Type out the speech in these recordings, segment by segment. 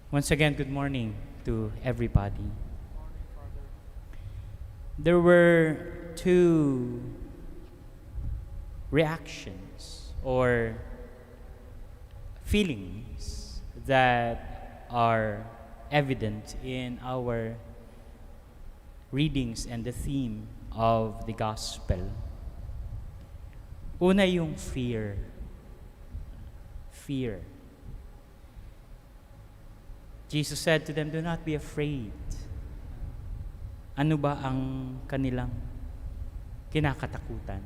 Once again, good morning to everybody. There were two reactions or feelings that are evident in our readings and the theme of the gospel. Una yung fear. Fear. Jesus said to them, "Do not be afraid." Ano ba ang kanilang kinakatakutan?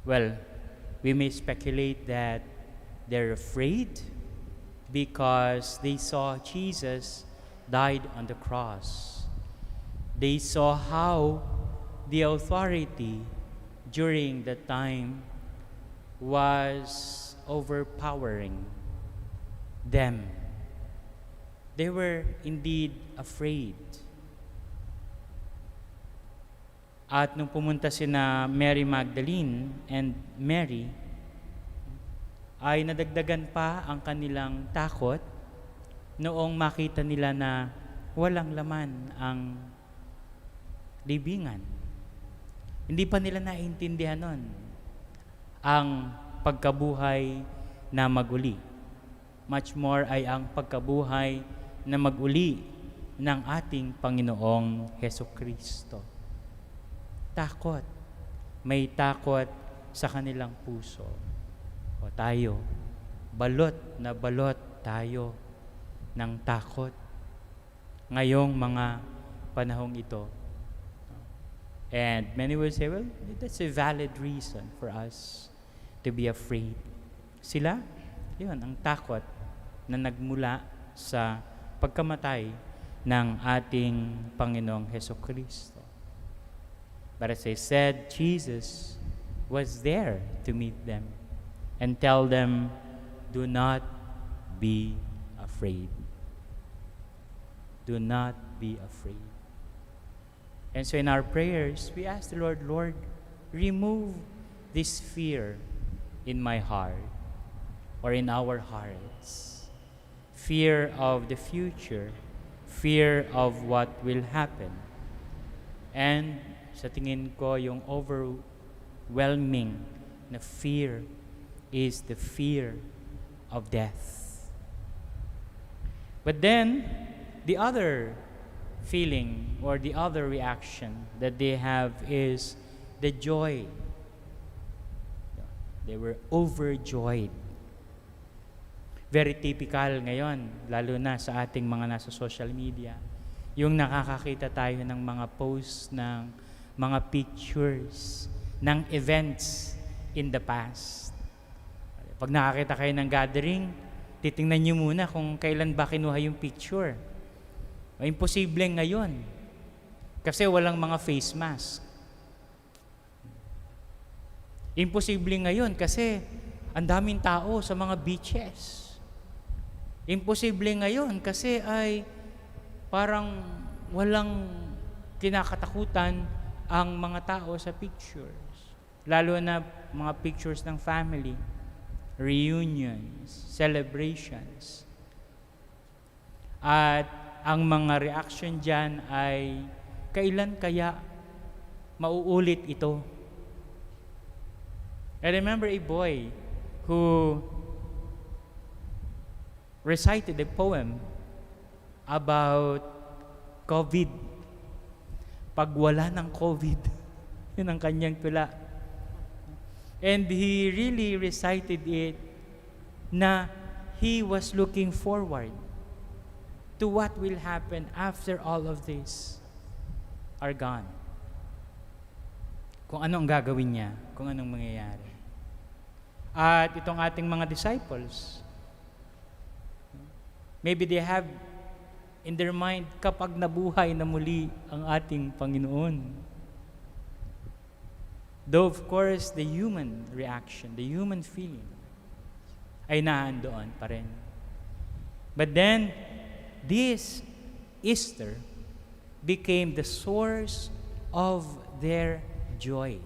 Well, we may speculate that they're afraid because they saw Jesus died on the cross. They saw how the authority during that time was overpowering them. They were indeed afraid. At nung pumunta sina Mary Magdalene and Mary, ay nadagdagan pa ang kanilang takot noong makita nila na walang laman ang libingan. Hindi pa nila naiintindihan nun ang pagkabuhay na maguli. Much more ay ang pagkabuhay na maguli ng ating Panginoong Hesukristo. Takot. May takot sa kanilang puso. O tayo, balot na balot tayo ng takot ngayong mga panahong ito. And many will say, well, that's a valid reason for us to be afraid. Sila, yun, ang takot na nagmula sa pagkamatay ng ating Panginoong Hesukristo. But as I said, Jesus was there to meet them and tell them, do not be afraid. Do not be afraid. And so in our prayers, we ask the Lord, Lord, remove this fear in my heart or in our hearts. Fear of the future, fear of what will happen. And sa tingin ko, yung overwhelming na fear is the fear of death. But then, the other feeling or the other reaction that they have is the joy. They were overjoyed. Very typical ngayon, lalo na sa ating mga nasa social media, yung nakakakita tayo ng mga posts ng mga pictures ng events in the past. Pag nakakita kayo ng gathering, titingnan nyo muna kung kailan ba kinuha yung picture. Imposible ngayon kasi walang mga face mask. Imposible ngayon kasi ang daming tao sa mga beaches. Imposible ngayon kasi ay parang walang kinakatakutan ang mga tao sa pictures. Lalo na mga pictures ng family, reunions, celebrations. At ang mga reaction dyan ay kailan kaya mauulit ito? I remember a boy who recited a poem about COVID. Pag wala ng COVID, yun ang kanyang tula. And he really recited it na he was looking forward to what will happen after all of this are gone. Kung ano ang gagawin niya, kung anong mangyayari. At itong ating mga disciples, maybe they have in their mind, kapag nabuhay na muli ang ating Panginoon. Though of course, the human reaction, the human feeling, ay naandoon pa rin. But then, this Easter became the source of their joy.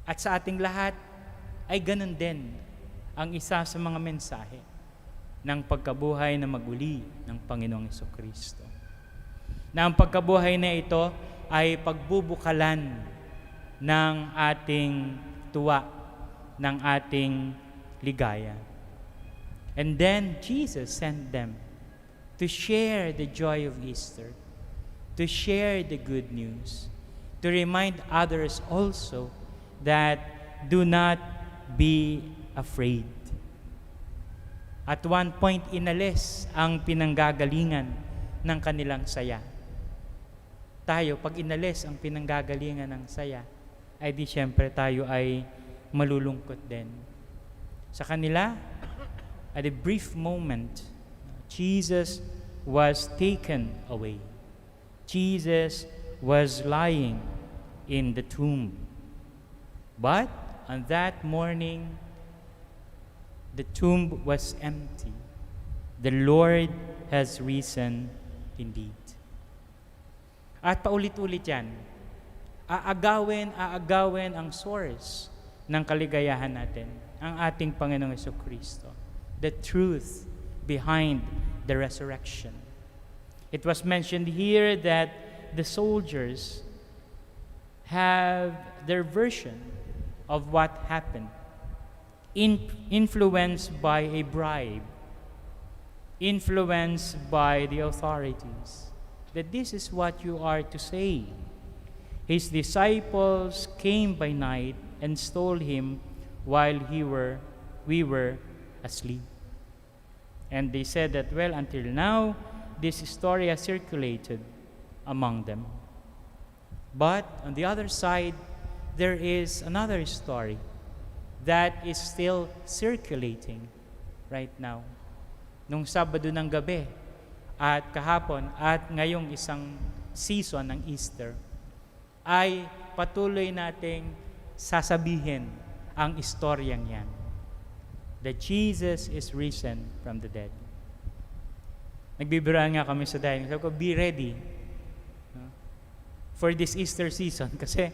At sa ating lahat, ay ganun din ang isa sa mga mensahe ng pagkabuhay na maguli ng Panginoong Hesukristo. Na ang pagkabuhay na ito ay pagbubukalan ng ating tuwa, ng ating ligaya. And then Jesus sent them to share the joy of Easter, to share the good news, to remind others also that do not be afraid. At one point, inalis ang pinanggagalingan ng kanilang saya. Tayo, pag inalis ang pinanggagalingan ng saya, ay di syempre tayo ay malulungkot din. Sa kanila, at a brief moment, Jesus was taken away. Jesus was lying in the tomb. But on that morning, the tomb was empty. The Lord has risen indeed. At paulit-ulit yan, aagawin ang source ng kaligayahan natin, ang ating Panginoong Hesukristo. The truth behind the resurrection. It was mentioned here that the soldiers have their version of what happened, influenced by a bribe, influenced by the authorities, that this is what you are to say. His disciples came by night and stole him while we were asleep. And they said that, well, until now, this story has circulated among them. But on the other side, there is another story that is still circulating right now. Nung Sabado ng gabi at kahapon at ngayong isang season ng Easter, ay patuloy nating sasabihin ang istoryang yan. That Jesus is risen from the dead. Nagbibiruan nga kami sa dining. Sabi ko, be ready for this Easter season kasi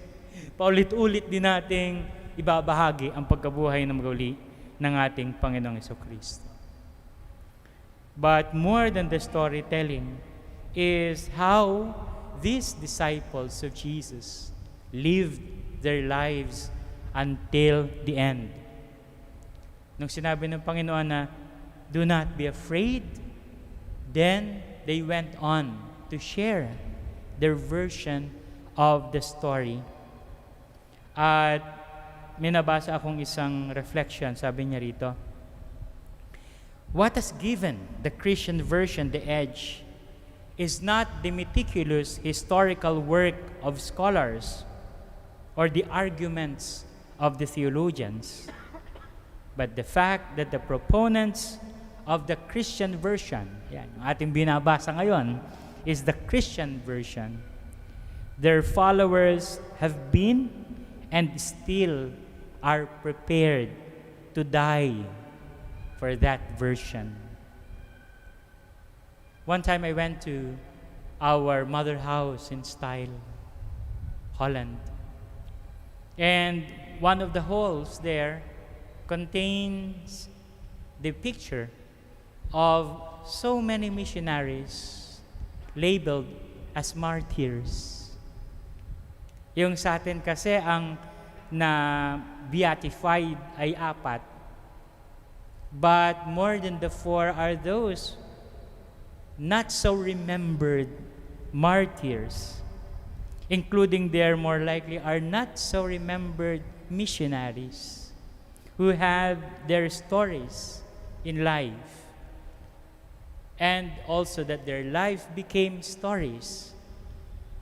paulit-ulit din nating ibabahagi ang pagkabuhay na maguli ng ating Panginoong Hesukristo. But more than the storytelling is how these disciples of Jesus lived their lives until the end. Nung sinabi ng Panginoon na, do not be afraid, then they went on to share their version of the story. At may nabasa akong isang reflection, sabi niya rito, what has given the Christian version the edge is not the meticulous historical work of scholars or the arguments of the theologians, but the fact that the proponents of the Christian version, yan, yung ating binabasa ngayon, is the Christian version. Their followers have been and still are prepared to die for that version. One time I went to our mother house in Style, Holland. And one of the halls there contains the picture of so many missionaries labeled as martyrs. Yung sa atin kasi ang na beatified ay 4. But more than the 4 are those not so remembered martyrs, including there more likely are not so remembered missionaries who have their stories in life, and also that their life became stories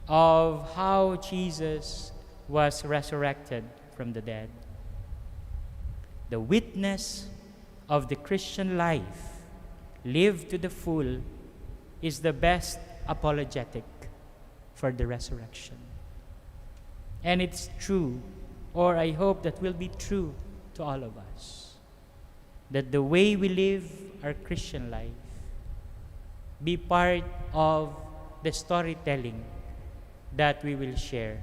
of how Jesus was resurrected from the dead. The witness of the Christian life lived to the full is the best apologetic for the resurrection. And it's true, or I hope that will be true to all of us, that the way we live our Christian life be part of the storytelling that we will share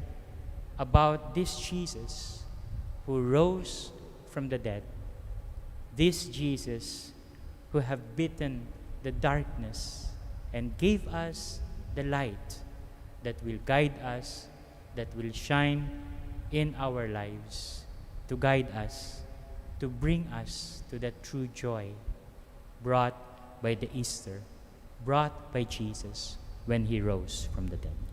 about this Jesus who rose from the dead This Jesus who have beaten the darkness and gave us the light that will guide us, that will shine in our lives, to guide us, to bring us to that true joy brought by the Easter, brought by Jesus when he rose from the dead.